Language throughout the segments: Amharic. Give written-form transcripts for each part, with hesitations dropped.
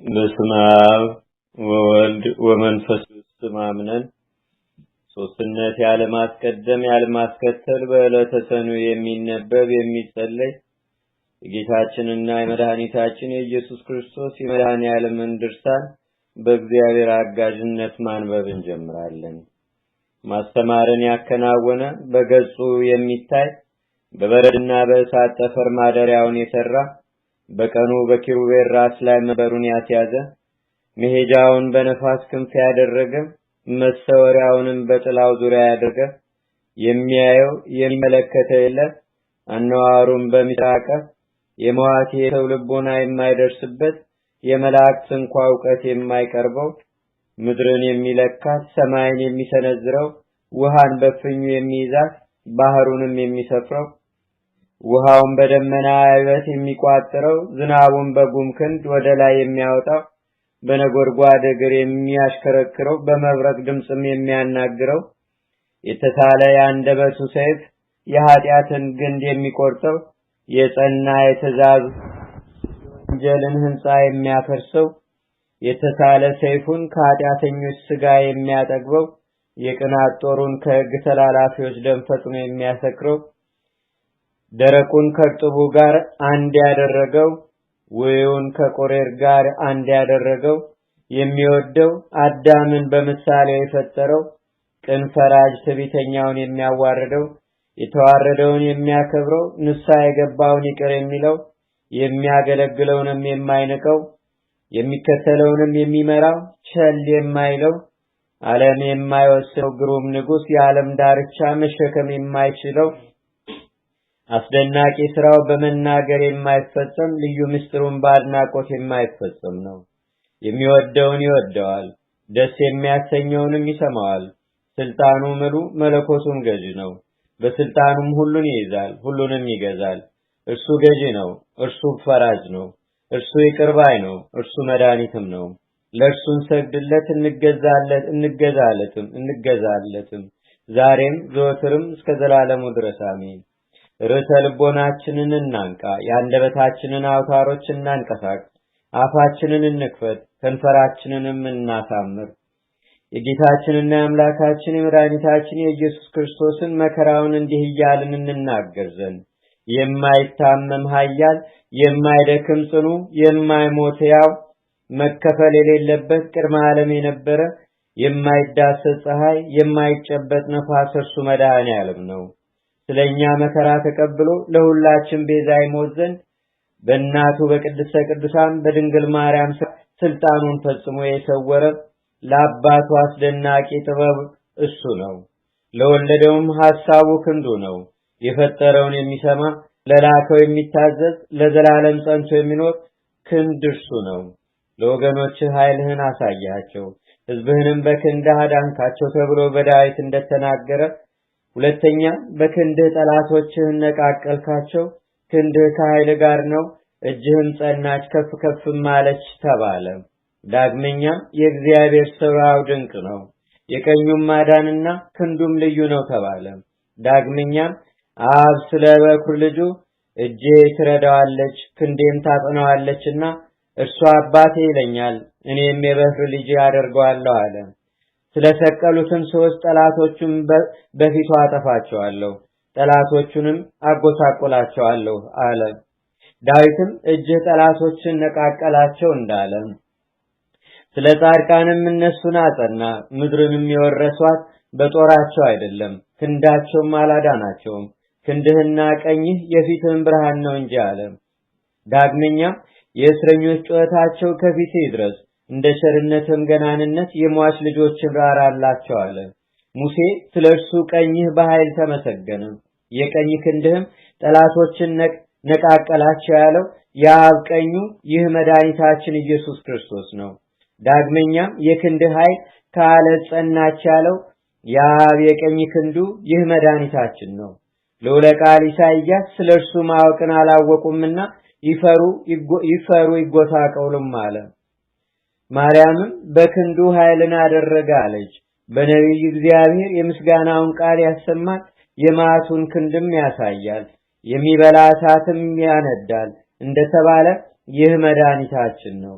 በስመ አብ ወወልድ ወመንፈስ ቅዱስ አሜን። ሶስትነት ያለማስቀደም ያለማስከተል በዕለተ ሰኑይ የሚነበብ የሚጸለይ የጌታችንና የመድኃኒታችን የኢየሱስ ክርስቶስ የመድኃኔዓለምን ድርሳን በእግዚአብሔር አጋዥነት ማንበብ እንጀምራለን። ማስተማርን ያከናወነ በገጹ የሚታይ በበረድና በእሳት ጠፈር ማደሪያውን የሰራ በቀኑ በኪሩቤል ራስ ላይ መንበሩን ያስያዘ መሄጃውን በነፋስ ክንፍ ያደረገ መሰወሪያውንም በጥላው ዙሪያ ያደረገ የሚያየው የሚመለከተው የለ አነዋሩን በሚራቀ የመዋቲ የሰው ልቦና የማይደርስበት የመላእክት እንኳ ዕውቀት የማይቀርበው ምድርን የሚለካት ሰማይን የሚሰነዝረው ውሃን በፍኙ የሚይዛት ባህሩንም የሚሰፍረው ውሃውን በደመና አይበት የሚቋጥረው ዝናቡን በጉም ክንድ ወደ ላይ የሚያወጣው በነጎድጓድ እግር የሚያሽከረክረው በመብረቅ ድምጽም የሚያናግረው የተሳለ የአንደበቱ ሰይፍ የኃጢአትን ግንድ የሚቆርጠው የጸና የተዛዙ ወንጀልን ሕንጻ የሚያፈርሰው የተሳለ ሰይፉን ከኃጢአተኞች ሥጋ የሚያጠግበው የቅናት ጦሩን ከሕግ ተላላፊዎች ደም ፈጽሞ የሚያሰክረው ደረቁን ከርጥቡ ጋር አንድ ያደረገው ውዩን ከቆሬር ጋር አንድ ያደረገው የሚወደው አዳምን በምሳሌ የፈጠረው ቅን ፈራጅ ትዕቢተኛውን የሚያዋርደው የተዋረደውን የሚያከብረው ንስሐ የገባውን ይቅር የሚለው የሚያገለግለውንም የማይንቀው የሚከተለውንም የሚመራው ቸል የማይለው ዓለም የማይወስነው ግሩም ንጉሥ የዓለም ዳርቻ መሸከም የማይችለው አስደናቂ ስራው በመናገር የማይፈጸም ልዩ ምስጢሩን በአድናቆት የማይፈጸም ነው። የሚወደውን ይወደዋል፣ ደስ የሚያሰኘውንም ይሰማዋል። ስልጣኑ ምሉ መለኮቱም ገዢ ነው። በስልጣኑም ሁሉን ይይዛል፣ ሁሉንም ይገዛል። እርሱ ገዢ ነው፣ እርሱ ፈራጅ ነው፣ እርሱ ይቅር ባይ ነው፣ እርሱ መድኃኒትም ነው። ለእርሱ እንሰግድለት እንገዛለትም ዛሬም ዘወትርም እስከ ዘላለሙ ድረስ አሜን። ርዕሰ ልቦናችንን እናንቃ፣ የአንደበታችንን አውታሮች እናንቀሳቅስ፣ አፋችንን እንክፈት፣ ከንፈራችንንም እናሳምር። የጌታችንና የአምላካችን የመድኃኒታችን የኢየሱስ ክርስቶስን መከራውን እንዲህ እያልን እንናገር ዘንድ የማይታመም ኃያል የማይደክም ጽኑ የማይሞት ያው መከፈል የሌለበት ቅድመ ዓለም የነበረ የማይዳሰስ ፀሐይ የማይጨበጥ ነፋስ እርሱ መድኃኔዓለም ነው። ስለኛ መከራ ተቀብሎ ለሁላችን ቤዛ ይሞት ዘንድ በእናቱ በቅድስተ ቅዱሳን በድንግል ማርያም ስልጣኑን ፈጽሞ የሰወረ ለአባቱ አስደናቂ ጥበብ እሱ ነው። ለወለደውም ሐሳቡ ክንዱ ነው። የፈጠረውን የሚሰማ ለላከው የሚታዘዝ ለዘላለም ጸንቶ የሚኖር ክንድ እርሱ ነው። ለወገኖችህ ኃይልህን አሳያቸው፣ ሕዝብህንም በክንድህ አዳንካቸው ተብሎ በዳዊት እንደተናገረ ሁለተኛ በክንድህ ጠላቶችህን ነቃቀልካቸው፣ ክንድህ ከኃይል ጋር ነው፣ እጅህም ጸናች ከፍ ከፍ ማለች ተባለ። ዳግመኛም የእግዚአብሔር ሥራው ድንቅ ነው፣ የቀኙም ማዳንና ክንዱም ልዩ ነው ተባለ። ዳግመኛም አብ ስለ በኩር ልጁ እጄ ትረዳዋለች ክንዴም ታጸናዋለችና እርሱ አባቴ ይለኛል እኔም የበኩር ልጅ አደርገዋለሁ አለ። ስለሰቀሉትም ሶስት ጠላቶቹን በፊቱ አጠፋቸዋለሁ፣ ጠላቶቹንም አጎሳቆላቸዋለሁ አለ። ዳዊትም እጅህ ጠላቶችን ነቃቀላቸው እንዳለ ስለ ጻድቃንም እነሱን አጸና። ምድርንም የወረሷት በጦራቸው አይደለም፣ ክንዳቸውም አላዳናቸውም። ክንድህና ቀኝህ የፊትህም ብርሃን ነው እንጂ አለ። ዳግመኛም የእስረኞች ጩኸታቸው ከፊት ይድረስ፣ እንደ ቸርነትም ገናንነት የሟች ልጆችን ራራላቸው አለ። ሙሴ ስለ እርሱ ቀኝህ በኃይል ተመሰገነ፣ የቀኝ ክንድህም ጠላቶችን ነቃቀላቸው ያለው የአብ ቀኙ ይህ መድኃኒታችን ኢየሱስ ክርስቶስ ነው። ዳግመኛም የክንድህ ኃይል ከዓለት ጸናች ያለው የአብ የቀኝ ክንዱ ይህ መድኃኒታችን ነው። ልዑለ ቃል ኢሳይያስ ስለ እርሱ ማወቅን አላወቁምና ይፈሩ ይጎሳቆሉም አለ። ማርያምም በክንዱ ኃይልን አደረገ አለች። በነቢይ እግዚአብሔር የምስጋናውን ቃል ያሰማል፣ የመዓቱን ክንድም ያሳያል፣ የሚበላ እሳትም ያነዳል እንደተባለ ይህ መድኃኒታችን ነው።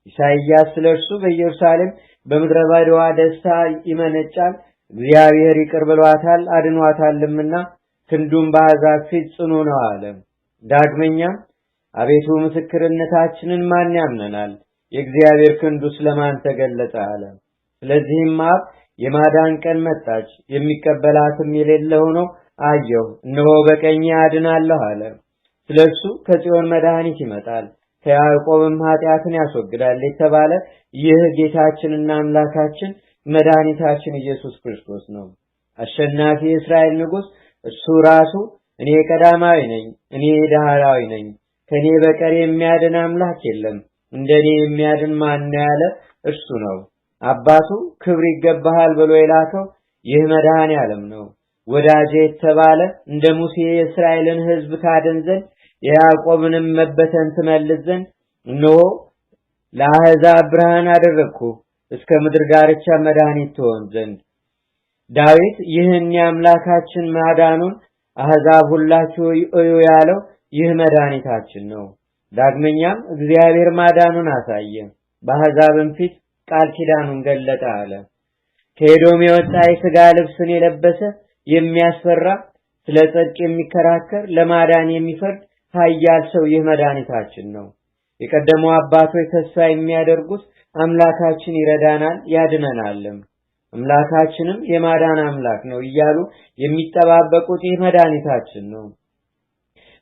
ኢሳይያስ ስለርሱ በኢየሩሳሌም በምድረ በዳዋ ደስታ ይመነጫል፣ እግዚአብሔር ይቅር ብሏታል አድኗታልምና ክንዱም በአሕዛብ ፊት ጽኑ ነው አለ። ዳግመኛም አቤቱ ምስክርነታችንን ማን ያምነናል? የእግዚአብሔር ክንዱ ስለማን ተገለጠ አለ። ስለዚህም አብ የማዳን ቀን መጣች፣ የሚቀበላትም የሌለ ሆኖ አየሁ፣ እነሆ በቀኜ አድናለሁ አለ። ስለሱ ከጽዮን መድኃኒት ይመጣል፣ ከያዕቆብም ኃጢአትን ያስወግዳል የተባለ ይህ ጌታችንና አምላካችን መድኃኒታችን ኢየሱስ ክርስቶስ ነው። አሸናፊ የእስራኤል ንጉሥ እሱ ራሱ እኔ ቀዳማዊ ነኝ፣ እኔ ዳህራዊ ነኝ፣ ከኔ በቀር የሚያድን አምላክ የለም፣ እንደኔ የሚያድን ማን ነው ያለ እርሱ ነው። አባቱ ክብር ይገባሃል ብሎ የላከው ይህ መድኃኔ ዓለም ነው። ወዳጄ የተባለ እንደ ሙሴ የእስራኤልን ሕዝብ ታድን ዘንድ የያዕቆብንም መበተን ትመልስ ዘንድ እነሆ ለአሕዛብ ብርሃን አደረግኩ እስከ ምድር ዳርቻ መድኃኒት ትሆን ዘንድ። ዳዊት ይህን የአምላካችን ማዳኑን አሕዛብ ሁላችሁ እዩ ያለው ይህ መድኃኒታችን ነው። ዳግመኛም እግዚአብሔር ማዳኑን አሳየ፣ በአሕዛብም ፊት ቃል ኪዳኑን ገለጠ አለ። ከኤዶም የወጣ የሥጋ ልብስን የለበሰ የሚያስፈራ ስለ ጽድቅ የሚከራከር ለማዳን የሚፈርድ ኃያል ሰው ይህ መድኃኒታችን ነው። የቀደሙ አባቶች ተስፋ የሚያደርጉት አምላካችን ይረዳናል ያድነናልም፣ አምላካችንም የማዳን አምላክ ነው እያሉ የሚጠባበቁት ይህ መድኃኒታችን ነው።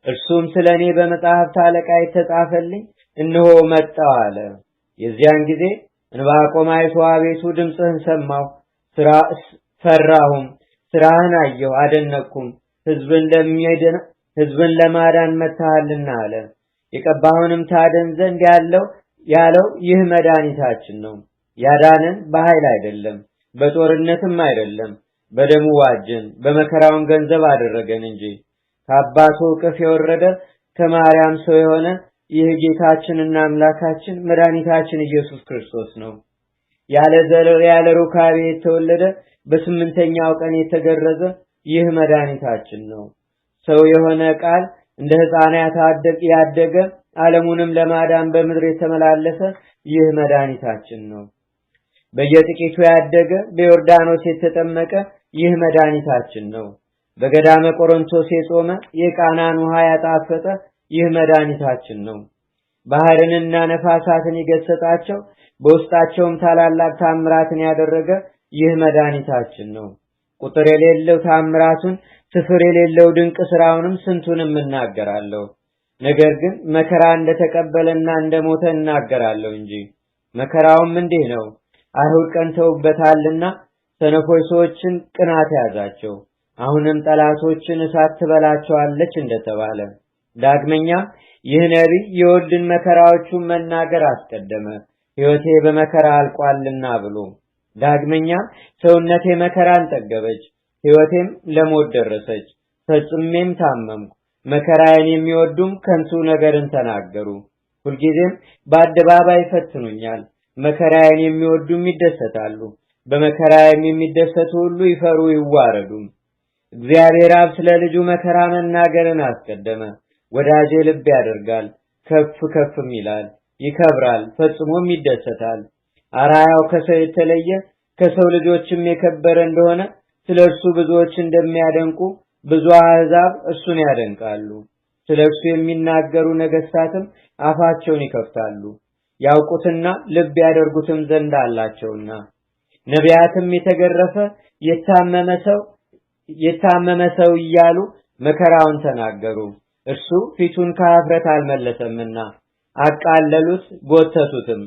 እርሱም ስለኔ በመጽሐፍት አለቃ የተጻፈልኝ እነሆ መጣው አለ። የዚያን ጊዜ ዕንባቆም አይቶ አቤቱ ድምፅህን ሰማሁ፣ ፈራሁም፣ ስራህን አየሁ አደነቅኩም፣ ሕዝብን ለማዳን መጥተሃልና አለ። የቀባሁንም ታድን ዘንድ ያለው ይህ መድኃኒታችን ነው። ያዳነን በኃይል አይደለም፣ በጦርነትም አይደለም፣ በደሙ ዋጀን፣ በመከራውን ገንዘብ አደረገን እንጂ። ከአባቱ እቅፍ የወረደ ከማርያም ሰው የሆነ ይህ ጌታችንና አምላካችን መድኃኒታችን ኢየሱስ ክርስቶስ ነው። ያለ ዘር ያለ ሩካቤ የተወለደ በስምንተኛው ቀን የተገረዘ ይህ መድኃኒታችን ነው። ሰው የሆነ ቃል እንደ ሕፃናት ያደገ ዓለሙንም ለማዳን በምድር የተመላለሰ ይህ መድኃኒታችን ነው። በየጥቂቱ ያደገ በዮርዳኖስ የተጠመቀ ይህ መድኃኒታችን ነው። በገዳመ ቆሮንቶስ የጾመ የቃናን ውሃ ያጣፈጠ ይህ መድኃኒታችን ነው። ባህርንና ነፋሳትን የገሰጻቸው በውስጣቸውም ታላላቅ ታምራትን ያደረገ ይህ መድኃኒታችን ነው። ቁጥር የሌለው ታምራቱን ስፍር የሌለው ድንቅ ስራውንም ስንቱንም እናገራለሁ። ነገር ግን መከራ እንደተቀበለና እንደሞተ እናገራለሁ እንጂ። መከራውም እንዲህ ነው፣ አይሁድ ቀንተውበታልና ሰነፎች ሰዎችን ቅናት ያዛቸው። አሁንም ጠላቶችን እሳት ትበላቸዋለች እንደተባለ። ዳግመኛ ይህ ነቢይ የወልድን መከራዎቹን መናገር አስቀደመ፣ ሕይወቴ በመከራ አልቋልና ብሎ። ዳግመኛ ሰውነቴ መከራን ጠገበች፣ ሕይወቴም ለሞት ደረሰች፣ ፈጽሜም ታመምኩ። መከራዬን የሚወዱም ከንቱ ነገርን ተናገሩ፣ ሁልጊዜም በአደባባይ ይፈትኑኛል። መከራዬን የሚወዱም ይደሰታሉ፣ በመከራዬም የሚደሰቱ ሁሉ ይፈሩ ይዋረዱም። እግዚአብሔር አብ ስለ ልጁ መከራ መናገርን አስቀደመ። ወዳጄ ልብ ያደርጋል፣ ከፍ ከፍም ይላል፣ ይከብራል፣ ፈጽሞም ይደሰታል። አራያው ከሰው የተለየ ከሰው ልጆችም የከበረ እንደሆነ ስለ እርሱ ብዙዎች እንደሚያደንቁ ብዙ አሕዛብ እርሱን ያደንቃሉ። ስለ እርሱ የሚናገሩ ነገሥታትም አፋቸውን ይከፍታሉ፣ ያውቁትና ልብ ያደርጉትም ዘንድ አላቸውና። ነቢያትም የተገረፈ የታመመ ሰው እያሉ መከራውን ተናገሩ። እርሱ ፊቱን ከኀፍረት አልመለሰምና አቃለሉት፣ ጎተቱትም።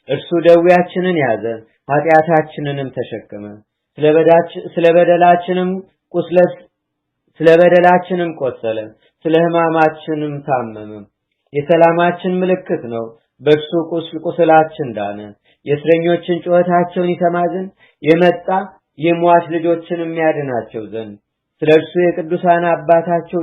እርሱ ደዌያችንን ያዘ፣ ኃጢአታችንንም ተሸከመ። ስለ በደላችንም ቆሰለ፣ ስለ ሕማማችንም ታመመ። የሰላማችን ምልክት ነው፣ በእርሱ ቁስላችን ዳነ። የእስረኞችን ጩኸታቸውን ይሰማ ዘንድ የመጣ የሟች ልጆችንም ያድናቸው ዘንድ ስለ እርሱ የቅዱሳን አባታቸው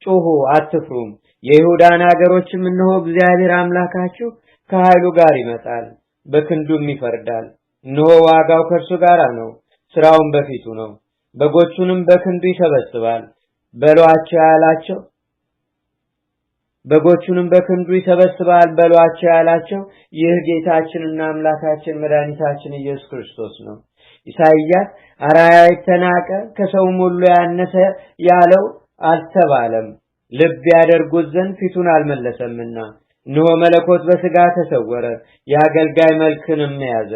ጮኹ አትፍሩም። የይሁዳን አገሮችም እነሆ እግዚአብሔር አምላካችሁ ከኃይሉ ጋር ይመጣል፣ በክንዱም ይፈርዳል። እነሆ ዋጋው ከእርሱ ጋር ነው፣ ስራውም በፊቱ ነው። በጎቹንም በክንዱ ይሰበስባል፣ በሏቸው ያላቸው በጎቹንም በክንዱ ይሰበስባል በሏቸው ያላቸው ይህ ጌታችንና አምላካችን መድኃኒታችን ኢየሱስ ክርስቶስ ነው። ኢሳይያስ አራያ የተናቀ ከሰውም ሁሉ ያነሰ ያለው አልተባለም፣ ልብ ያደርጉት ዘንድ ፊቱን አልመለሰምና። እነሆ መለኮት በሥጋ ተሰወረ፣ የአገልጋይ መልክንም ያዘ።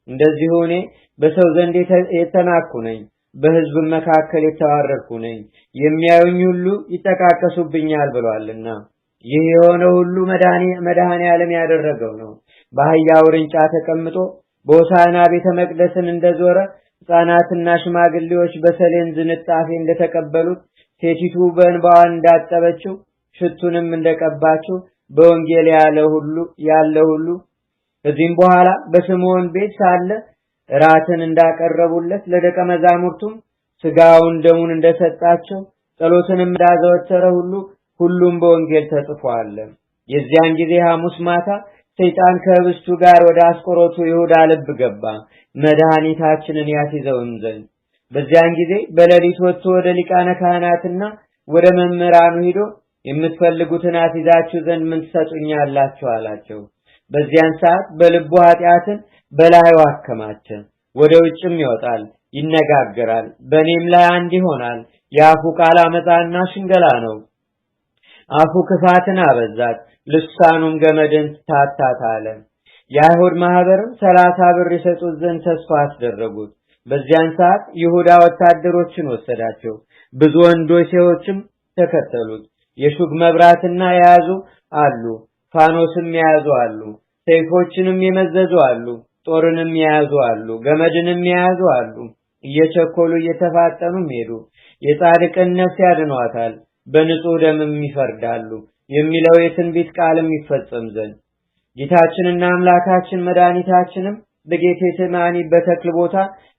እንደዚሁ እኔ በሰው ዘንድ የተናቅሁ ነኝ፣ በሕዝብ መካከል የተዋረድኩ ነኝ፣ የሚያዩኝ ሁሉ ይጠቃቀሱብኛል ብሏልና። ይህ የሆነው ሁሉ መድኃኔ ዓለም ያደረገው ነው። በአህያ ውርንጫ ተቀምጦ በሆሳዕና ቤተ መቅደስን እንደዞረ ሕፃናትና ሽማግሌዎች በሰሌን ዝንጣፌ እንደተቀበሉት ሴቲቱ በእንባዋ እንዳጠበችው ሽቱንም እንደቀባችው በወንጌል ያለ ሁሉ ከዚህም በኋላ በስምዖን ቤት ሳለ እራትን እንዳቀረቡለት ለደቀ መዛሙርቱም ሥጋውን ደሙን እንደሰጣቸው ጸሎትንም እንዳዘወተረ ሁሉም በወንጌል ተጽፏል። የዚያን ጊዜ ሐሙስ ማታ ሰይጣን ከህብስቱ ጋር ወደ አስቆሮቱ ይሁዳ ልብ ገባ፣ መድኃኒታችንን ያስይዘውም ዘንድ። በዚያን ጊዜ በሌሊት ወጥቶ ወደ ሊቃነ ካህናትና ወደ መምህራኑ ሄዶ የምትፈልጉትን አስይዛችሁ ዘንድ ምን ትሰጡኛላችሁ አላቸው። በዚያን ሰዓት በልቡ ኃጢአትን በላዩ አከማቸ። ወደ ውጭም ይወጣል፣ ይነጋገራል፣ በእኔም ላይ አንድ ይሆናል። የአፉ ቃል አመፃና ሽንገላ ነው። አፉ ክፋትን አበዛት፣ ልሳኑም ገመድን ታታት አለ። የአይሁድ ማህበርም 30 ብር ይሰጡት ዘንድ ተስፋ አስደረጉት። በዚያን ሰዓት ይሁዳ ወታደሮችን ወሰዳቸው፣ ብዙ ወንዶች ሴቶችም ተከተሉት። የሹግ መብራትና የያዙ አሉ፣ ፋኖስም የያዙ አሉ፣ ሰይፎችንም የመዘዙ አሉ፣ ጦርንም የያዙ አሉ፣ ገመድንም የያዙ አሉ። እየቸኮሉ እየተፋጠኑም ሄዱ። የጻድቅን ነፍስ ያድኗታል፣ በንጹህ ደምም ይፈርዳሉ የሚለው የትንቢት ቃልም ይፈጸም ዘንድ ጌታችንና አምላካችን መድኃኒታችንም በጌቴሴማኒ በተክል ቦታ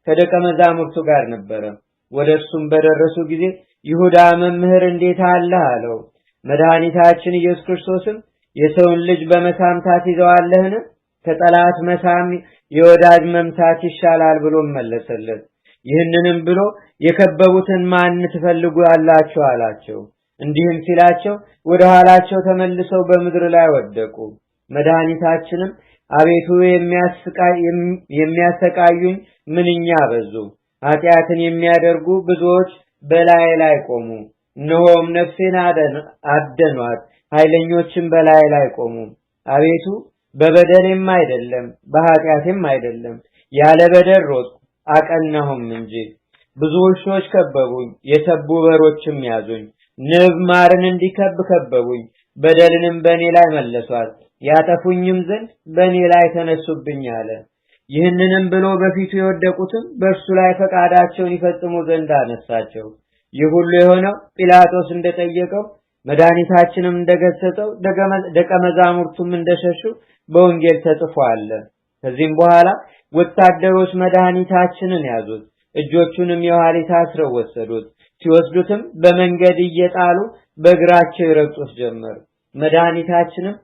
ከደቀ መዛሙርቱ ጋር ነበረ። ወደሱም በደረሱ ጊዜ ይሁዳ መምህር እንዴት አለህ አለው። መድኃኒታችን ኢየሱስ ክርስቶስም የሰውን ልጅ በመሳም ታስይዘዋለህን? ከጠላት መሳም የወዳጅ መምታት ይሻላል ብሎ መለሰለት። ይህንንም ብሎ የከበቡትን ማን ትፈልጉአላችሁ አላቸው። እንዲህም ሲላቸው ወደ ኋላቸው ተመልሰው በምድር ላይ ወደቁ። መድኃኒታችንም አቤቱ የሚያሰቃዩኝ ምንኛ በዙ፣ ኃጢአትን የሚያደርጉ ብዙዎች በላይ ላይ ቆሙ። እነሆም ነፍሴን አደኗት፣ ኃይለኞችም በላይ ላይ ቆሙ። አቤቱ በበደሌም አይደለም በኃጢአቴም አይደለም፣ ያለ በደል ሮጥኩ አቀናሁም እንጂ። ብዙ ውሾች ከበቡኝ፣ የሰቡ በሮችም ያዙኝ። ንብ ማርን እንዲከብ ከበቡኝ፣ በደልንም በእኔ ላይ መለሷት፣ ያጠፉኝም ዘንድ በእኔ ላይ ተነሱብኝ አለ። ይህንንም ብሎ በፊቱ የወደቁትም በእርሱ ላይ ፈቃዳቸውን ይፈጽሙ ዘንድ አነሳቸው። ይህ ሁሉ የሆነው ጲላጦስ እንደጠየቀው መድኃኒታችንም እንደገሰጸው ደቀ መዛሙርቱም እንደሸሹ በወንጌል ተጽፏል። ከዚህም በኋላ ወታደሮች መድኃኒታችንን ያዙት፣ እጆቹንም የኋሊት አስረው ወሰዱት። ሲወስዱትም በመንገድ እየጣሉ በእግራቸው ይረግጡት ጀመር። መድኃኒታችንም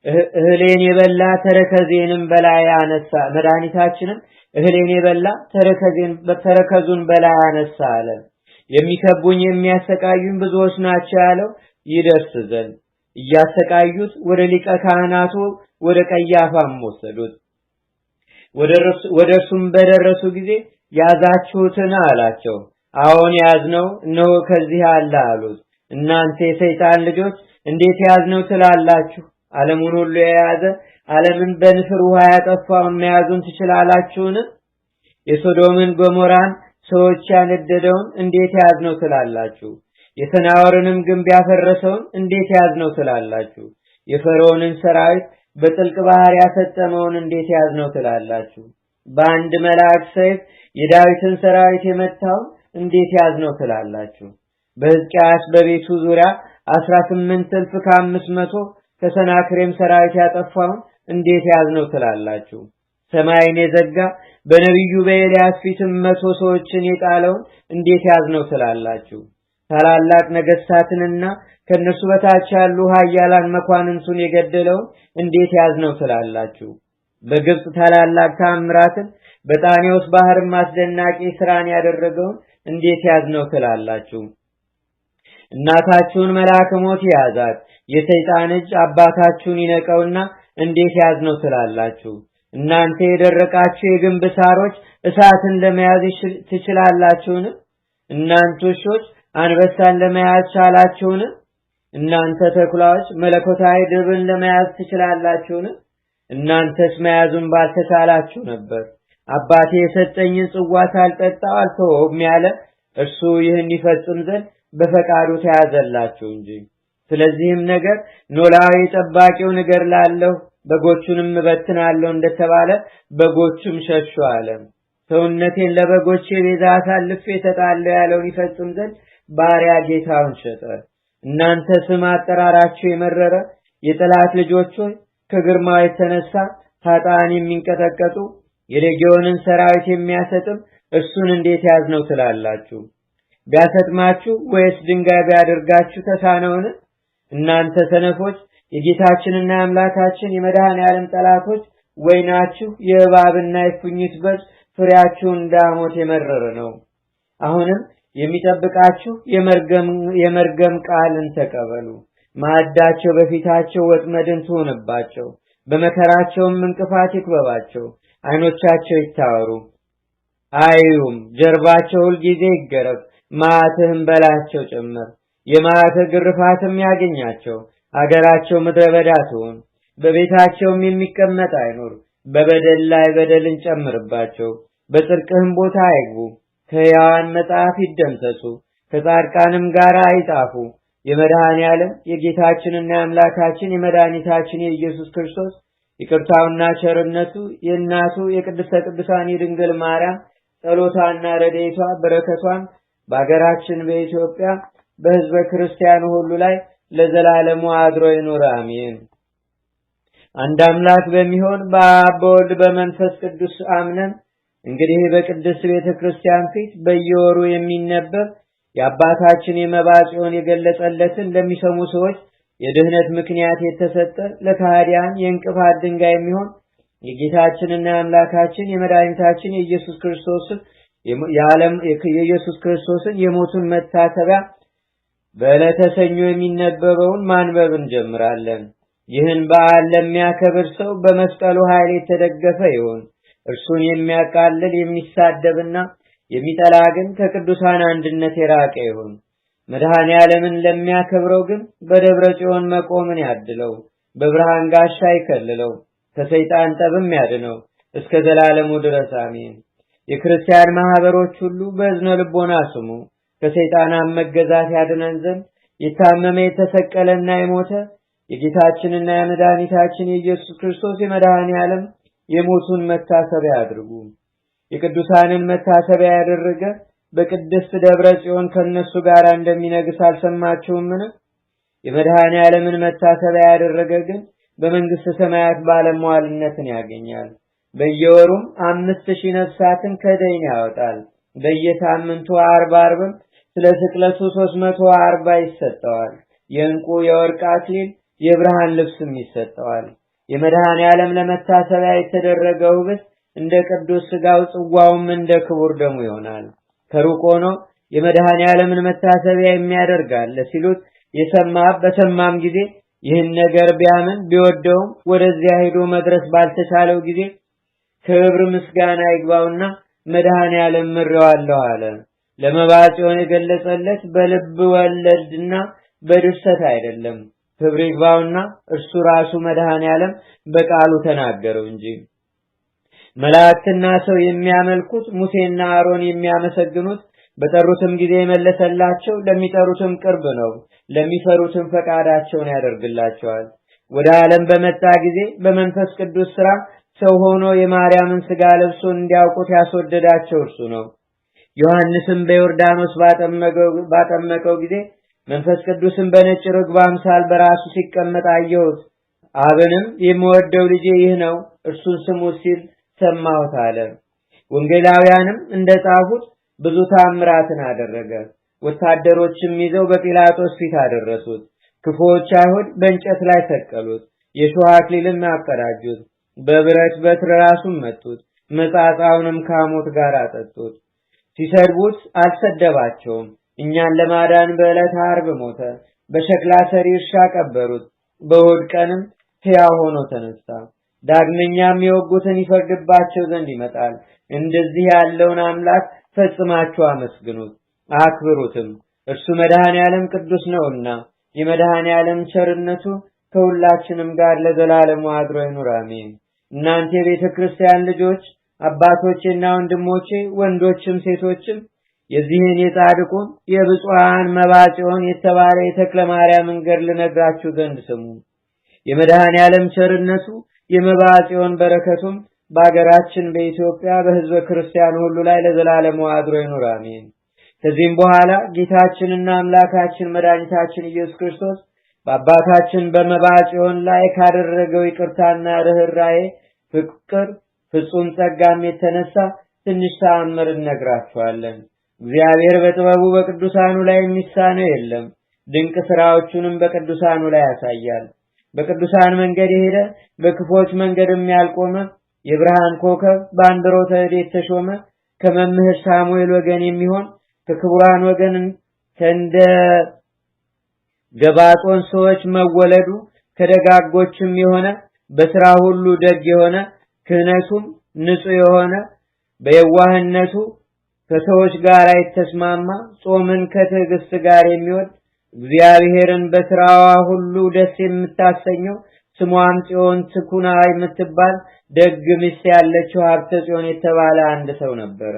እህሌን የበላ ተረከዙን በላይ አነሳ አለ። የሚከቡኝ የሚያሰቃዩኝ ብዙዎች ናቸው ያለው ይደርስ ዘንድ እያሰቃዩት ወደ ሊቀ ካህናቱ ወደ ቀያፋም ወሰዱት። ወደ እርሱም በደረሱ ጊዜ ያዛችሁትን አላቸው። አዎን ያዝነው፣ እነሆ ከዚህ አለ አሉት። እናንተ የሰይጣን ልጆች እንዴት ያዝነው ትላላችሁ? ዓለሙን ሁሉ የያዘ ዓለምን በንፍር ውሃ ያጠፋውን መያዙን ትችላላችሁን? የሶዶምን ገሞራን ሰዎች ያነደደውን እንዴት ያዝነው ትላላችሁ? የሰናዖርንም ግንብ ያፈረሰውን እንዴት ያዝነው ትላላችሁ? የፈርዖንን ሰራዊት በጥልቅ ባህር ያሰጠመውን እንዴት ያዝነው ትላላችሁ? በአንድ መልአክ ሰይፍ የዳዊትን ሰራዊት የመታውን እንዴት ያዝነው ትላላችሁ? በሕዝቅያስ በቤቱ ዙሪያ 18,500 ከሰናክሬም ሰራዊት ያጠፋውን እንዴት ያዝነው ትላላችሁ? ሰማይን የዘጋ በነቢዩ በኤልያስ ፊትም 100 ሰዎችን የጣለውን እንዴት ያዝነው ትላላችሁ? ታላላቅ ነገሥታትንና ከነሱ በታች ያሉ ኃያላን መኳንንቱን የገደለውን እንዴት ያዝነው ትላላችሁ? በግብጽ ታላላቅ ተአምራትን በጣኔዎስ ባህርም አስደናቂ ስራን ያደረገውን እንዴት ያዝነው ትላላችሁ? እናታችሁን መልአከ ሞት ያዛት፣ የሰይጣን እጅ አባታችሁን ይነቀውና እንዴት ያዝነው ትላላችሁ? እናንተ የደረቃችሁ የግንብ ሳሮች እሳትን ለመያዝ ትችላላችሁን? እናንተ ውሾች አንበሳን ለመያዝ ቻላችሁን? እናንተ ተኩላዎች መለኮታዊ ድብን ለመያዝ ትችላላችሁን? እናንተስ መያዙን ባልተቻላችሁ ነበር። አባቴ የሰጠኝን ጽዋ ሳልጠጣው አልተወውም ያለ እርሱ ይህን ይፈጽም ዘንድ በፈቃዱ ተያዘላችሁ እንጂ። ስለዚህም ነገር ኖላዊ ጠባቂው ነገር ላለው በጎቹንም እበትናለሁ እንደተባለ በጎቹም ሸሹ አለ። ሰውነቴን ለበጎቼ ቤዛ አሳልፌ እሰጣለሁ ያለውን ይፈጽም ዘንድ ባሪያ ጌታውን ሸጠ። እናንተ ስም አጠራራችሁ የመረረ የጠላት ልጆች ሆይ ከግርማው የተነሳ ኃጥአን የሚንቀጠቀጡ የሌጊዮንን ሰራዊት የሚያሰጥም እርሱን እንዴት ያዝነው ትላላችሁ? ቢያሰጥማችሁ ወይስ ድንጋይ ቢያደርጋችሁ ተሳነውን? እናንተ ሰነፎች የጌታችንና የአምላካችን የመድኃኔዓለም ጠላቶች ወይናችሁ የእባብና የፉኝት በዝ ፍሬያችሁ እንዳሞት የመረረ ነው። አሁንም የሚጠብቃችሁ የመርገም ቃልን ተቀበሉ። ማዕዳቸው በፊታቸው ወጥመድን ትሆንባቸው፣ በመከራቸውም እንቅፋት ይክበባቸው። ዓይኖቻቸው ይታወሩ አዩም፣ ጀርባቸው ሁልጊዜ ይገረፍ፣ መዓትህም በላያቸው ጭምር። የመዓትህ ግርፋትም ያገኛቸው፣ አገራቸው ምድረ በዳ ትሁን። በቤታቸውም የሚቀመጥ አይኑር። በበደል ላይ በደልን ጨምርባቸው፣ በጽድቅህም ቦታ አይግቡ። ከሕያዋን መጽሐፍ ይደምሰሱ፣ ከጻድቃንም ጋር አይጣፉ። የመድኃኔዓለም የጌታችንና የአምላካችን የመድኃኒታችን የኢየሱስ ክርስቶስ ይቅርታውና ቸርነቱ የእናቱ የቅድስተ ቅዱሳን የድንግል ማርያም ጸሎቷና ረድኤቷ በረከቷም በአገራችን በኢትዮጵያ በሕዝበ ክርስቲያኑ ሁሉ ላይ ለዘላለሙ አድሮ ይኑር፣ አሜን። አንድ አምላክ በሚሆን በአብ በወልድ በመንፈስ ቅዱስ አምነን እንግዲህ በቅድስት ቤተ ክርስቲያን ፊት በየወሩ የሚነበብ የአባታችን የመባ ጽዮን የገለጸለትን ለሚሰሙ ሰዎች የድህነት ምክንያት የተሰጠ ለካህዲያን የእንቅፋት ድንጋይ የሚሆን የጌታችንና የአምላካችን የመድኃኒታችን የኢየሱስ ክርስቶስን የሞቱን መታሰቢያ በዕለተ ሰኞ የሚነበበውን ማንበብ እንጀምራለን። ይህን በዓል ለሚያከብር ሰው በመስቀሉ ኃይል የተደገፈ ይሁን። እርሱን የሚያቃልል የሚሳደብና የሚጠላ ግን ከቅዱሳን አንድነት የራቀ ይሁን። መድኃኔዓለምን ለሚያከብረው ግን በደብረ ጽዮን መቆምን ያድለው፣ በብርሃን ጋሻ ይከልለው፣ ከሰይጣን ጠብም ያድነው እስከ ዘላለሙ ድረስ አሜን። የክርስቲያን ማህበሮች ሁሉ በእዝነ ልቦና ስሙ። ከሰይጣን መገዛት ያድነን ዘንድ የታመመ የተሰቀለና የሞተ የጌታችንና የመድኃኒታችን የኢየሱስ ክርስቶስ የመድኃኔዓለም የሞቱን መታሰቢያ አድርጉ። የቅዱሳንን መታሰቢያ ያደረገ በቅድስት ደብረ ጽዮን ከነሱ ጋር እንደሚነግስ አልሰማችሁምን? የመድኃኔዓለምን መታሰቢያ ያደረገ ግን በመንግስተ ሰማያት ባለሟልነትን ያገኛል። በየወሩም 5000 ነፍሳትን ከደይን ያወጣል። በየሳምንቱ 40 ስለ ስቅለቱ 340 ይሰጠዋል። የእንቁ የወርቅ አክሊል የብርሃን ልብስም ይሰጠዋል። የመድኃኔዓለም ለመታሰቢያ የተደረገው ህብስት እንደ ቅዱስ ሥጋው ጽዋውም እንደ ክቡር ደሙ ይሆናል። ከሩቅ ሆኖ የመድኃኔዓለምን መታሰቢያ የሚያደርጋል ሲሉት በሰማም ጊዜ ይህን ነገር ቢያምን ቢወደውም ወደዚያ ሄዶ መድረስ ባልተቻለው ጊዜ ክብር ምስጋና ይግባውና መድኃኔዓለም ምሬዋለሁ አለ። ለመባ ጽዮን የገለጸለት በልብ ወለድና በድርሰት አይደለም። ክብር ይግባውና እርሱ ራሱ መድኃኔዓለም በቃሉ ተናገረው እንጂ። መላእክትና ሰው የሚያመልኩት ሙሴና አሮን የሚያመሰግኑት በጠሩትም ጊዜ የመለሰላቸው ለሚጠሩትም ቅርብ ነው፣ ለሚፈሩትም ፈቃዳቸውን ያደርግላቸዋል። ወደ ዓለም በመጣ ጊዜ በመንፈስ ቅዱስ ሥራ ሰው ሆኖ የማርያምን ሥጋ ለብሶ እንዲያውቁት ያስወደዳቸው እርሱ ነው። ዮሐንስም በዮርዳኖስ ባጠመቀው ጊዜ መንፈስ ቅዱስም በነጭ ርግብ አምሳል በራሱ ሲቀመጥ አየሁት። አብንም የምወደው ልጄ ይህ ነው፣ እርሱን ስሙት ሲል ሰማሁት አለ። ወንጌላውያንም እንደጻፉት ብዙ ታምራትን አደረገ። ወታደሮችም ይዘው በጲላጦስ ፊት አደረሱት። ክፉዎች አይሁድ በእንጨት ላይ ሰቀሉት፣ የሾህ አክሊልም አቀዳጁት፣ በብረት በትር ራሱን መቱት፣ መጻጻውንም ከሞት ጋር አጠጡት። ሲሰድቡት አልሰደባቸውም፣ እኛን ለማዳን በዕለተ ዓርብ ሞተ። በሸክላ ሰሪ እርሻ ቀበሩት። በእሑድ ቀንም ሕያው ሆኖ ተነሳ። ዳግመኛም የወጉትን ይፈርድባቸው ዘንድ ይመጣል። እንደዚህ ያለውን አምላክ ፈጽማችሁ አመስግኑት አክብሩትም። እርሱ መድኃኔ ዓለም ቅዱስ ነውና የመድኃኔ ዓለም ቸርነቱ ከሁላችንም ጋር ለዘላለሙ አድሮ ይኑር አሜን። እናንተ የቤተ ክርስቲያን ልጆች አባቶቼና ወንድሞቼ ወንዶችም ሴቶችም የዚህን የጻድቁን የብፁዓን መባጽዮን የተባለ የተክለ ማርያምን ገድል ልነግራችሁ ዘንድ ስሙ። የመድኃኔ ዓለም ቸርነቱ የመባጽዮን በረከቱም በአገራችን በኢትዮጵያ በሕዝበ ክርስቲያን ሁሉ ላይ ለዘላለሙ አድሮ ይኑር አሜን። ከዚህም በኋላ ጌታችንና አምላካችን መድኃኒታችን ኢየሱስ ክርስቶስ በአባታችን በመባጽዮን ላይ ካደረገው ይቅርታና ርኅራኄ ፍቅር ፍጹም ጸጋም የተነሳ ትንሽ ተአምር እነግራችኋለን። እግዚአብሔር በጥበቡ በቅዱሳኑ ላይ የሚሳነው የለም። ድንቅ ሥራዎቹንም በቅዱሳኑ ላይ ያሳያል። በቅዱሳን መንገድ የሄደ በክፎች መንገድም ያልቆመ የብርሃን ኮከብ በአንድሮተ እድ የተሾመ ከመምህር ሳሙኤል ወገን የሚሆን ከክቡራን ወገን ከእንደ ገባጦን ሰዎች መወለዱ ከደጋጎችም የሆነ በሥራ ሁሉ ደግ የሆነ ክህነቱም ንጹሕ የሆነ በየዋህነቱ ከሰዎች ጋር የተስማማ ጾምን ከትዕግስት ጋር የሚወድ እግዚአብሔርን በሥራዋ ሁሉ ደስ የምታሰኘው ስሟም ጽዮን ትኩና የምትባል ደግ ሚስት ያለችው ሀብተ ጽዮን የተባለ አንድ ሰው ነበረ።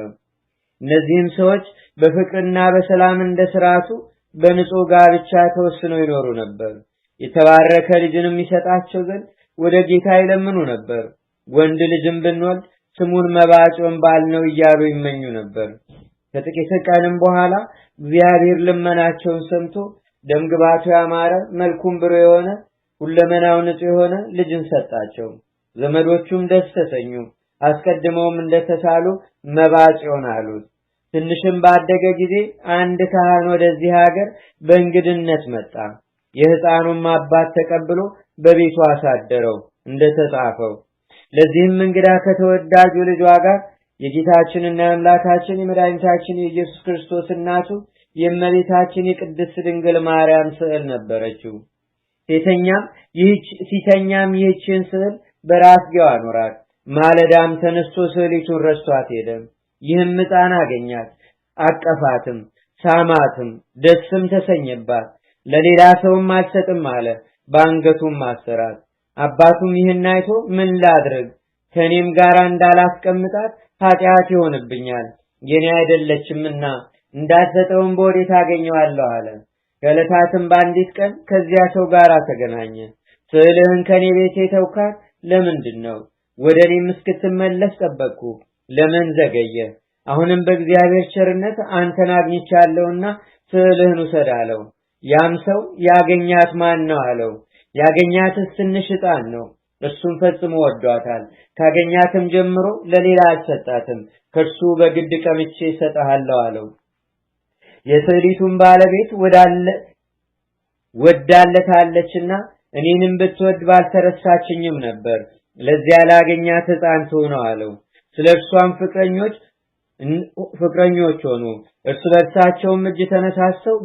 እነዚህም ሰዎች በፍቅርና በሰላም እንደ ሥርዓቱ በንጹሕ ጋብቻ ተወስነው ይኖሩ ነበር። የተባረከ ልጅንም ይሰጣቸው ዘንድ ወደ ጌታ ይለምኑ ነበር። ወንድ ልጅም ብንወልድ ስሙን መባጽዮን ባልነው እያሉ ይመኙ ነበር። ከጥቂት ቀንም በኋላ እግዚአብሔር ልመናቸውን ሰምቶ ደምግባቱ ያማረ መልኩም ብሩህ የሆነ ሁለመናው ንጹሕ የሆነ ልጅን ሰጣቸው። ዘመዶቹም ደስ ተሰኙ። አስቀድመውም እንደተሳሉ መባጽዮን አሉት። ትንሽም ባደገ ጊዜ አንድ ካህን ወደዚህ ሀገር በእንግድነት መጣ። የሕፃኑም አባት ተቀብሎ በቤቱ አሳደረው እንደተጻፈው። ለዚህም እንግዳ ከተወዳጁ ልጇ ጋር የጌታችንና የአምላካችን የመድኃኒታችን የኢየሱስ ክርስቶስ እናቱ የእመቤታችን የቅድስት ድንግል ማርያም ስዕል ነበረችው። ሲተኛም ይህችን ስዕል በራስጌው አኖራት። ማለዳም ተነስቶ ስዕሊቱን ረስቷት ሄደ። ይህም ሕፃን አገኛት፣ አቀፋትም፣ ሳማትም፣ ደስም ተሰኘባት። ለሌላ ሰውም አልሰጥም አለ፣ በአንገቱም አሰራት። አባቱም ይህን አይቶ ምን ላድርግ ከእኔም ጋር እንዳላስቀምጣት ኃጢአት ይሆንብኛል፣ የኔ አይደለችምና እንዳትሰጠውም በወዴት አገኘዋለሁ አለ። ከዕለታትም በአንዲት ቀን ከዚያ ሰው ጋር ተገናኘ። ስዕልህን ከኔ ቤት ተውካት ለምንድን ነው? ወደ እኔም እስክትመለስ ጠበቅኩ፣ ለምን ዘገየ? አሁንም በእግዚአብሔር ቸርነት አንተን አግኝቻለሁና ስዕልህን ውሰድ አለው። ያም ሰው ያገኛት ማን ነው አለው። ያገኛትስ ትንሽ ሕፃን ነው፣ እርሱም ፈጽሞ ወዷታል። ካገኛትም ጀምሮ ለሌላ አልሰጣትም፣ ከእርሱ በግድ ቀምቼ እሰጥሃለሁ አለው። የስዕሊቱን ባለቤት ወዳለታለችና እኔንም ብትወድ ባልተረሳችኝም ነበር፣ ለዚያ ላገኛት ሕፃን ትሁነው አለው። ስለ እርሷም ፍቅረኞች ሆኑ። እርስ በርሳቸውም እጅ ተነሳስተው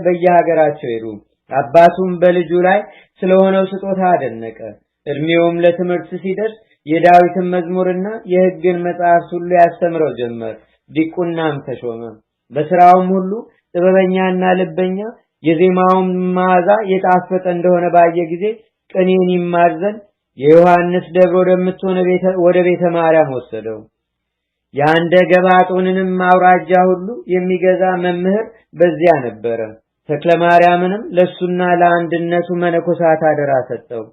በየሀገራቸው ሄዱ። አባቱም በልጁ ላይ ስለሆነው ስጦታ አደነቀ። እድሜውም ለትምህርት ሲደርስ የዳዊትን መዝሙርና የሕግን መጽሐፍ ሁሉ ያስተምረው ጀመር። ዲቁናም ተሾመ። በሥራውም ሁሉ ጥበበኛና ልበኛ፣ የዜማውም መዓዛ የጣፈጠ እንደሆነ ባየ ጊዜ ቅኔን ይማር ዘንድ የዮሐንስ ደብር ወደምትሆነ ወደ ቤተ ማርያም ወሰደው። የአንደ ገባጦንንም አውራጃ ሁሉ የሚገዛ መምህር በዚያ ነበረ። ተክለ ማርያምንም ለሱና ለአንድነቱ መነኮሳት አደራ ሰጠው።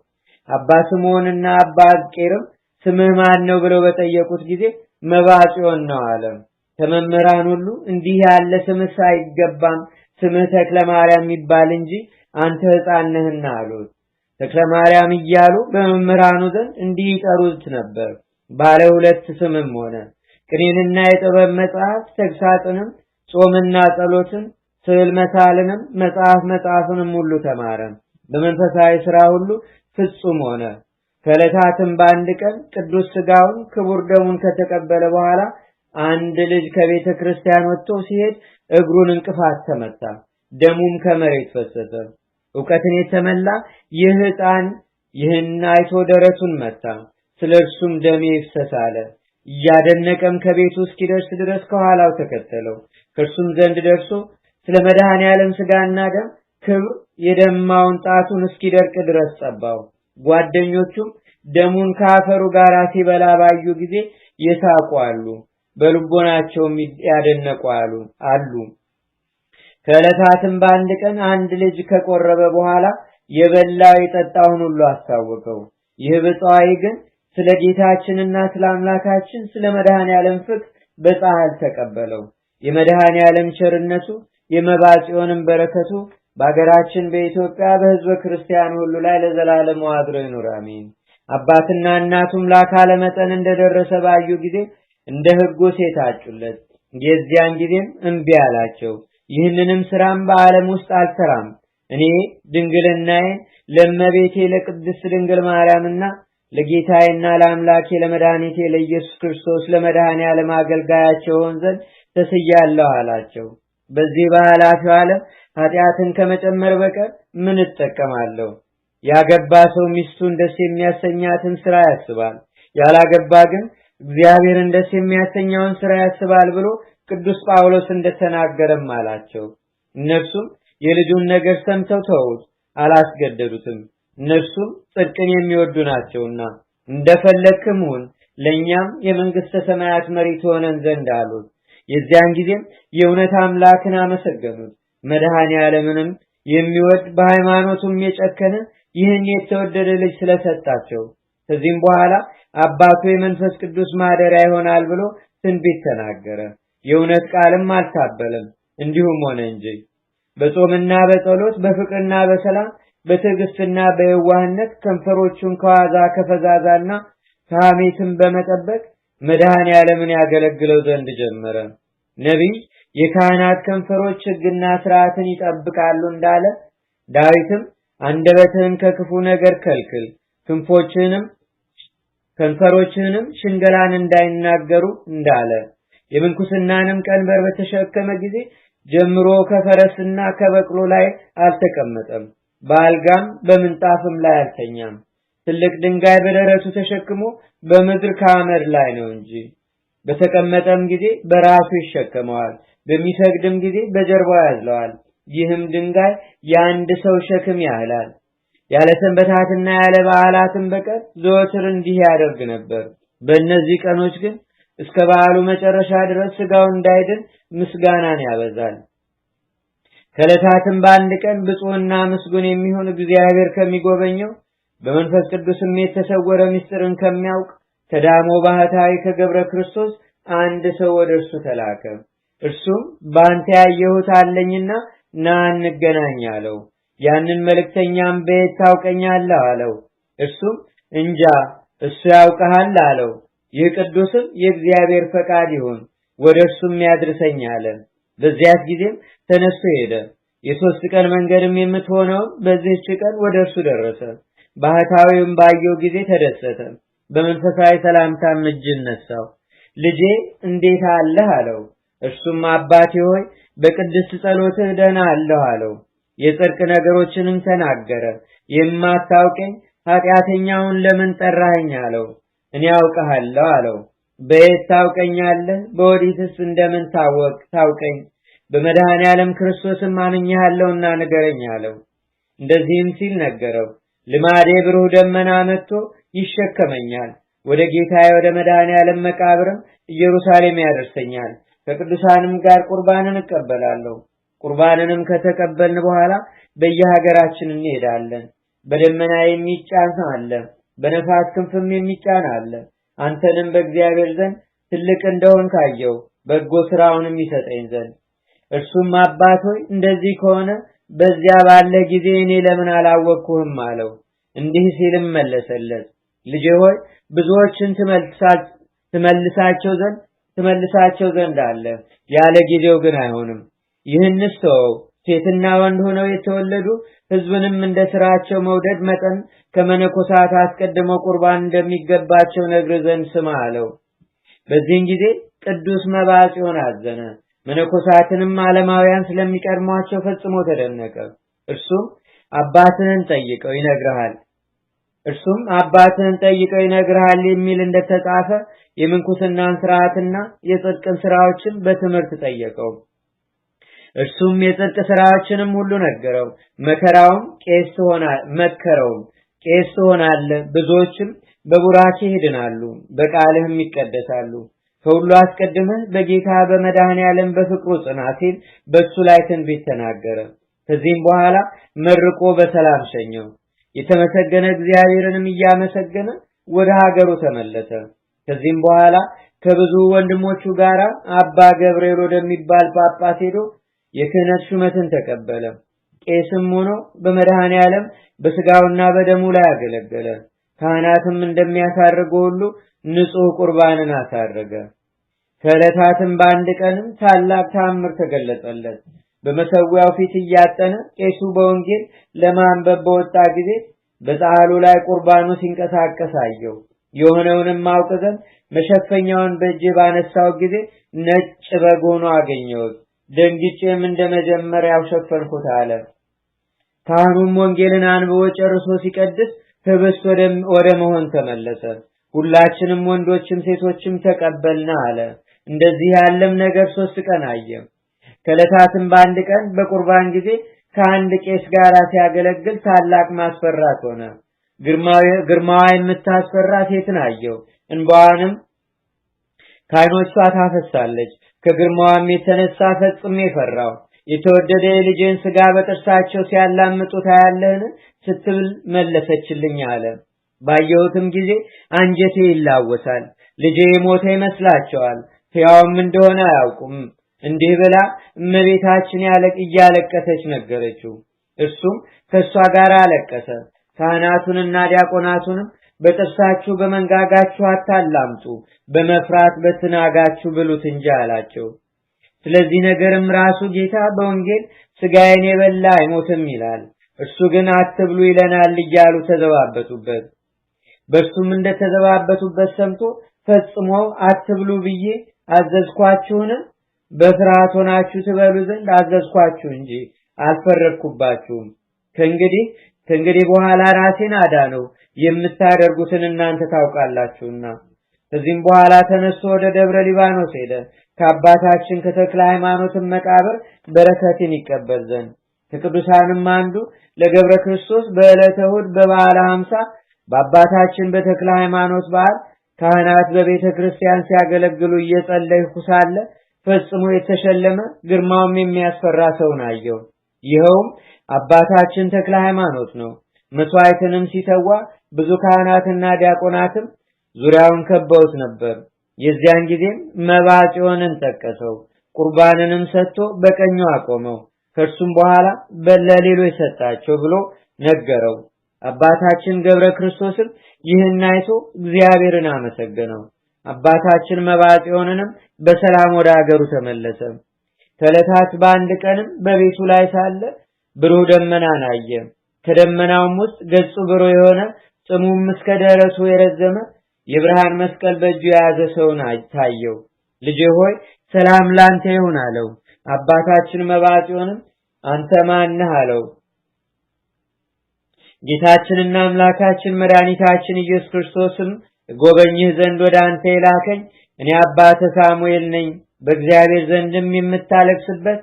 አባ ስምዖንና አባ አዝቄርም ስምህ ማን ነው ብለው በጠየቁት ጊዜ መባጽዮን ነው አለ። ከመምህራን ሁሉ እንዲህ ያለ ስምህ አይገባም፣ ስምህ ተክለ ማርያም ይባል እንጂ አንተ ሕፃን ነህና አሉት። ተክለ ማርያም እያሉ በመምህራኑ ዘንድ እንዲህ ይጠሩት ነበር። ባለ ሁለት ስምም ሆነ። ቅኔንና የጥበብ መጽሐፍ፣ ተግሳጽንም፣ ጾምና ጸሎትን፣ ስዕል መሳልንም፣ መጽሐፍንም ሁሉ ተማረ። በመንፈሳዊ ሥራ ሁሉ ፍጹም ሆነ። ከዕለታትም በአንድ ቀን ቅዱስ ሥጋውን ክቡር ደሙን ከተቀበለ በኋላ አንድ ልጅ ከቤተ ክርስቲያን ወጥቶ ሲሄድ እግሩን እንቅፋት ተመታ፣ ደሙም ከመሬት ፈሰሰ። ዕውቀትን የተመላ ይህ ሕፃን ይህን አይቶ ደረቱን መታ፣ ስለ እርሱም ደሜ ይፍሰስ አለ። እያደነቀም ከቤቱ እስኪደርስ ድረስ ከኋላው ተከተለው። ከእርሱም ዘንድ ደርሶ ስለ መድኃኔዓለም ሥጋና ደም ክብር የደማውን ጣቱን እስኪደርቅ ድረስ ጸባው። ጓደኞቹም ደሙን ከአፈሩ ጋር ሲበላ ባዩ ጊዜ የሳቁ አሉ፣ በልቦናቸውም ያደነቁ አሉ። ከዕለታትም በአንድ ቀን አንድ ልጅ ከቆረበ በኋላ የበላው የጠጣውን ሁሉ አስታወቀው። ይህ ብፁዓዊ ግን ስለ ጌታችንና ስለ አምላካችን ስለ መድኃኔዓለም ፍቅር በጻሕል ተቀበለው። የመድኃኔዓለም ቸርነቱ የመባ ጽዮንም በረከቱ በአገራችን በኢትዮጵያ በሕዝበ ክርስቲያን ሁሉ ላይ ለዘላለሙ አድሮ ይኑር፣ አሜን። አባትና እናቱም ለአካለ መጠን እንደደረሰ ባዩ ጊዜ እንደ ሕጉ ሴት አጩለት። የዚያን ጊዜም እምቢ አላቸው። ይህንንም ስራም በዓለም ውስጥ አልሰራም፣ እኔ ድንግልናዬን ለእመቤቴ ለቅድስት ድንግል ማርያምና ለጌታዬና ለአምላኬ ለመድኃኒቴ ለኢየሱስ ክርስቶስ ለመድኃኔዓለም አገልጋያቸው ሆን ዘንድ ተስያለሁ አላቸው። በዚህ በኃላፊው ዓለም ኃጢአትን ከመጨመር በቀር ምን እጠቀማለሁ? ያገባ ሰው ሚስቱን ደስ የሚያሰኛትን ስራ ያስባል፣ ያላገባ ግን እግዚአብሔርን ደስ የሚያሰኘውን ስራ ያስባል ብሎ ቅዱስ ጳውሎስ እንደተናገረም አላቸው። እነርሱም የልጁን ነገር ሰምተው ተውት፣ አላስገደዱትም። እነርሱም ጽድቅን የሚወዱ ናቸውና እንደፈለክም ሁን፣ ለእኛም የመንግሥተ ሰማያት መሪ ትሆነን ዘንድ አሉት። የዚያን ጊዜም የእውነት አምላክን አመሰገኑት። መድኃኔዓለምንም የሚወድ በሃይማኖቱም የጨከነ ይህን የተወደደ ልጅ ስለሰጣቸው ከዚህም በኋላ አባቱ የመንፈስ ቅዱስ ማደሪያ ይሆናል ብሎ ትንቢት ተናገረ። የእውነት ቃልም አልታበለም፣ እንዲሁም ሆነ እንጂ በጾምና በጸሎት በፍቅርና በሰላም በትዕግስትና በየዋህነት ከንፈሮቹን ከዋዛ ከፈዛዛና ከሐሜትም በመጠበቅ መድኃኔዓለምን ያገለግለው ዘንድ ጀመረ። ነቢይ የካህናት ከንፈሮች ሕግና ሥርዓትን ይጠብቃሉ እንዳለ፣ ዳዊትም አንደበትህን ከክፉ ነገር ከልክል፣ ከንፈሮችህንም ሽንገላን እንዳይናገሩ እንዳለ፣ የምንኩስናንም ቀንበር በተሸከመ ጊዜ ጀምሮ ከፈረስና ከበቅሎ ላይ አልተቀመጠም፣ በአልጋም በምንጣፍም ላይ አልተኛም። ትልቅ ድንጋይ በደረቱ ተሸክሞ በምድር ከአመድ ላይ ነው እንጂ። በተቀመጠም ጊዜ በራሱ ይሸከመዋል፣ በሚሰግድም ጊዜ በጀርባው ያዝለዋል። ይህም ድንጋይ የአንድ ሰው ሸክም ያህላል። ያለ ሰንበታትና ያለ በዓላትም በቀር ዘወትር እንዲህ ያደርግ ነበር። በእነዚህ ቀኖች ግን እስከ በዓሉ መጨረሻ ድረስ ሥጋው እንዳይድን ምስጋናን ያበዛል። ከዕለታትም በአንድ ቀን ብፁዕና ምስጉን የሚሆን እግዚአብሔር ከሚጎበኘው በመንፈስ ቅዱስም የተሰወረ ምስጢርን ከሚያውቅ ከዳሞ ባህታዊ ከገብረ ክርስቶስ አንድ ሰው ወደ እርሱ ተላከ። እርሱም በአንተ ያየሁት አለኝና ና እንገናኝ አለው። ያንን መልእክተኛም በየት ታውቀኛለህ አለው። እርሱም እንጃ እሱ ያውቀሃል አለው። ይህ ቅዱስም የእግዚአብሔር ፈቃድ ይሁን ወደ እርሱም ያድርሰኝ አለ። በዚያች ጊዜም ተነስቶ ሄደ። የ3 ቀን መንገድም የምትሆነው በዚህች ቀን ወደ እርሱ ደረሰ። ባህታዊውም ባየው ጊዜ ተደሰተ። በመንፈሳዊ ሰላምታም እጅ ነሳው። ልጄ እንዴት አለህ አለው። እርሱም አባቴ ሆይ በቅድስት ጸሎትህ ደህና አለሁ አለው። የጽድቅ ነገሮችንም ተናገረ። የማታውቀኝ ኃጢአተኛውን ለምን ጠራኸኝ አለው። እኔ አውቀሃለሁ አለው። በየት ታውቀኛለህ? በወዲትስ እንደምን ታውቀኝ? በመድኃኔዓለም ክርስቶስም አምኜሃለሁና ንገረኝ አለው። እንደዚህም ሲል ነገረው። ልማዴ ብሩህ ደመና መጥቶ ይሸከመኛል፣ ወደ ጌታዬ ወደ መድኃኔዓለም መቃብርም ኢየሩሳሌም ያደርሰኛል። ከቅዱሳንም ጋር ቁርባንን እቀበላለሁ። ቁርባንንም ከተቀበልን በኋላ በየሀገራችን እንሄዳለን። በደመና የሚጫን አለ፣ በነፋስ ክንፍም የሚጫን አለ። አንተንም በእግዚአብሔር ዘንድ ትልቅ እንደሆን ካየው በጎ ስራውንም ይሰጠኝ ዘንድ። እርሱም አባት ሆይ እንደዚህ ከሆነ በዚያ ባለ ጊዜ እኔ ለምን አላወቅኩህም አለው። እንዲህ ሲልም መለሰለት፣ ልጄ ሆይ ብዙዎችን ትመልሳቸው ዘንድ አለ፣ ያለ ጊዜው ግን አይሆንም። ይህንስ ተወው። ሴትና ወንድ ሆነው የተወለዱ ሕዝብንም እንደ ስራቸው መውደድ መጠን ከመነኮሳት አስቀድመው ቁርባን እንደሚገባቸው ነግር ዘንድ ስማ አለው። በዚህን ጊዜ ቅዱስ መባጽዮን አዘነ። መነኮሳትንም ዓለማውያን ስለሚቀድሟቸው ፈጽሞ ተደነቀ። እርሱም አባትህን ጠይቀው ይነግርሃል የሚል እንደተጻፈ የምንኩስናን ሥርዓትና የጽድቅን ሥራዎችን በትምህርት ጠየቀው። እርሱም የጽድቅ ሥራዎችንም ሁሉ ነገረው። መከረውም ቄስ ትሆናለህ፣ ብዙዎችም በቡራኬ ይድናሉ፣ በቃልህም ይቀደሳሉ። ከሁሉ አስቀድመህ በጌታ በመድኃኔዓለም በፍቅሩ ጽና ሲል በሱ ላይ ትንቢት ተናገረ። ከዚህም በኋላ መርቆ በሰላም ሸኘው። የተመሰገነ እግዚአብሔርንም እያመሰገነ ወደ ሀገሩ ተመለሰ። ከዚህም በኋላ ከብዙ ወንድሞቹ ጋር አባ ገብርኤል ወደሚባል ጳጳስ ሄዶ የክህነት ሹመትን ተቀበለ። ቄስም ሆኖ በመድኃኔዓለም በስጋውና በደሙ ላይ አገለገለ። ካህናትም እንደሚያሳርጉ ሁሉ ንጹሕ ቁርባንን አሳረገ። ከዕለታትም በአንድ ቀንም ታላቅ ተአምር ተገለጸለት። በመሠዊያው ፊት እያጠነ ቄሱ በወንጌል ለማንበብ በወጣ ጊዜ በጻሕሉ ላይ ቁርባኑ ሲንቀሳቀስ አየው። የሆነውንም አውቅ ዘንድ መሸፈኛውን በእጄ ባነሳው ጊዜ ነጭ በግ ሆኖ አገኘሁት። ደንግጬም እንደመጀመሪያው ሸፈንኩት አለ። ካህኑም ወንጌልን አንብቦ ጨርሶ ሲቀድስ ህብስት ወደ መሆን ተመለሰ። ሁላችንም ወንዶችም ሴቶችም ተቀበልና አለ። እንደዚህ ያለም ነገር 3 ቀን አየ። ከዕለታትም በአንድ ቀን በቁርባን ጊዜ ከአንድ ቄስ ጋር ሲያገለግል ታላቅ ማስፈራት ሆነ። ግርማዋ የምታስፈራ ሴትን አየው። እንባዋንም ከዓይኖቿ ታፈሳለች። ከግርማዋም የተነሳ ፈጽሜ ፈራው። የተወደደ የልጄን ሥጋ በጥርሳቸው ሲያላምጡት አያለህን ስትብል መለሰችልኝ አለ። ባየሁትም ጊዜ አንጀቴ ይላወሳል። ልጄ የሞተ ይመስላቸዋል፣ ሕያውም እንደሆነ አያውቁም። እንዲህ ብላ እመቤታችን እያለቀሰች ነገረችው። እርሱም ከእሷ ጋር አለቀሰ። ካህናቱንና ዲያቆናቱንም በጥርሳችሁ በመንጋጋችሁ አታላምጡ፣ በመፍራት በትናጋችሁ ብሉት እንጂ አላቸው። ስለዚህ ነገርም ራሱ ጌታ በወንጌል ሥጋዬን የበላ አይሞትም ይላል፣ እርሱ ግን አትብሉ ይለናል እያሉ ተዘባበቱበት። በእርሱም እንደተዘባበቱበት ሰምቶ ፈጽሞ አትብሉ ብዬ አዘዝኳችሁን? በፍርሃት ሆናችሁ ትበሉ ዘንድ አዘዝኳችሁ እንጂ አልፈረድኩባችሁም። ከእንግዲህ በኋላ ራሴን አዳነው፣ የምታደርጉትን እናንተ ታውቃላችሁና። ከዚህም በኋላ ተነስቶ ወደ ደብረ ሊባኖስ ሄደ፣ ከአባታችን ከተክለ ሃይማኖትም መቃብር በረከትን ይቀበል ዘንድ። ከቅዱሳንም አንዱ ለገብረ ክርስቶስ በዕለተ እሑድ በበዓለ ሐምሳ በአባታችን በተክለ ሃይማኖት በዓል ካህናት በቤተ ክርስቲያን ሲያገለግሉ እየጸለይኩ ሳለ ፈጽሞ የተሸለመ ግርማውም የሚያስፈራ ሰውን አየው። ይኸውም አባታችን ተክለ ሃይማኖት ነው። መስዋዕትንም ሲሰዋ ብዙ ካህናትና ዲያቆናትም ዙሪያውን ከበውት ነበር። የዚያን ጊዜም መባጽዮንን ጠቀሰው፣ ቁርባንንም ሰጥቶ በቀኙ አቆመው። ከእርሱም በኋላ ለሌሎች ሰጣቸው ብሎ ነገረው። አባታችን ገብረ ክርስቶስም ይህን አይቶ እግዚአብሔርን አመሰገነው። አባታችን መባጽዮንንም በሰላም ወደ አገሩ ተመለሰ። ከዕለታት በአንድ ቀንም በቤቱ ላይ ሳለ ብሩህ ደመናን አየ። ከደመናውም ውስጥ ገጹ ብሩህ የሆነ ጽሙም እስከ ደረቱ የረዘመ የብርሃን መስቀል በእጁ የያዘ ሰውን ታየው። ልጄ ሆይ ሰላም ላንተ ይሁን አለው። አባታችን መባጽዮንም አንተ ማን ነህ አለው። ጌታችንና አምላካችን መድኃኒታችን ኢየሱስ ክርስቶስም ጎበኝህ ዘንድ ወደ አንተ የላከኝ እኔ አባተ ሳሙኤል ነኝ። በእግዚአብሔር ዘንድም የምታለቅስበት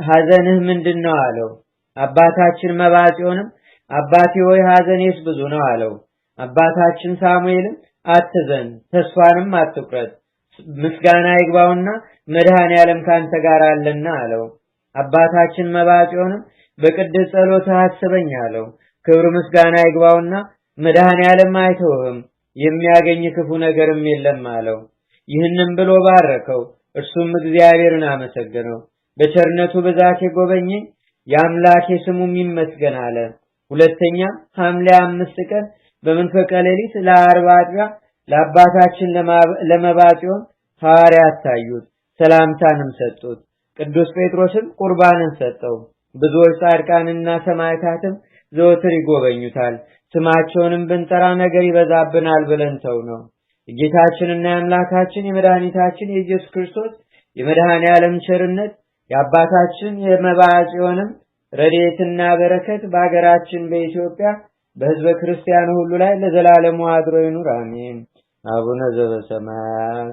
ሐዘንህ ምንድነው አለው። አባታችን መባጽዮንም አባቴ ሆይ ሐዘኔስ ብዙ ነው አለው። አባታችን ሳሙኤልም አትዘን፣ ተስፋንም አትቁረጥ፣ ምስጋና ይግባውና መድኃኔዓለም ካንተ ጋር አለና አለው። አባታችን መባጽዮንም በቅድስት ጸሎትህ አስበኝ አለው። ክብር ምስጋና ይግባውና መድኃኔዓለም አይተውህም፣ የሚያገኝ ክፉ ነገርም የለም አለው። ይህንም ብሎ ባረከው። እርሱም እግዚአብሔርን አመሰገነው። በቸርነቱ ብዛት የጎበኘኝ የአምላኬ ስሙም ይመስገን አለ። ሁለተኛም ሐምሌ 5 ቀን በመንፈቀ ሌሊት ለዓርብ አጥቢያ ለአባታችን ለመባጽዮን ሐዋርያት ታዩት፣ ሰላምታንም ሰጡት። ቅዱስ ጴጥሮስም ቁርባንን ሰጠው። ብዙዎች ጻድቃንና ሰማዕታትም ዘወትር ይጎበኙታል። ስማቸውንም ብንጠራ ነገር ይበዛብናል ብለን ተው ነው። የጌታችንና የአምላካችን የመድኃኒታችን የኢየሱስ ክርስቶስ የመድኃኔ ዓለም ቸርነት የአባታችን የመብዓ ጽዮንም ረድኤትና በረከት በአገራችን በኢትዮጵያ በሕዝበ ክርስቲያኑ ሁሉ ላይ ለዘላለሙ አድሮ ይኑር፣ አሜን። አቡነ ዘበሰማያት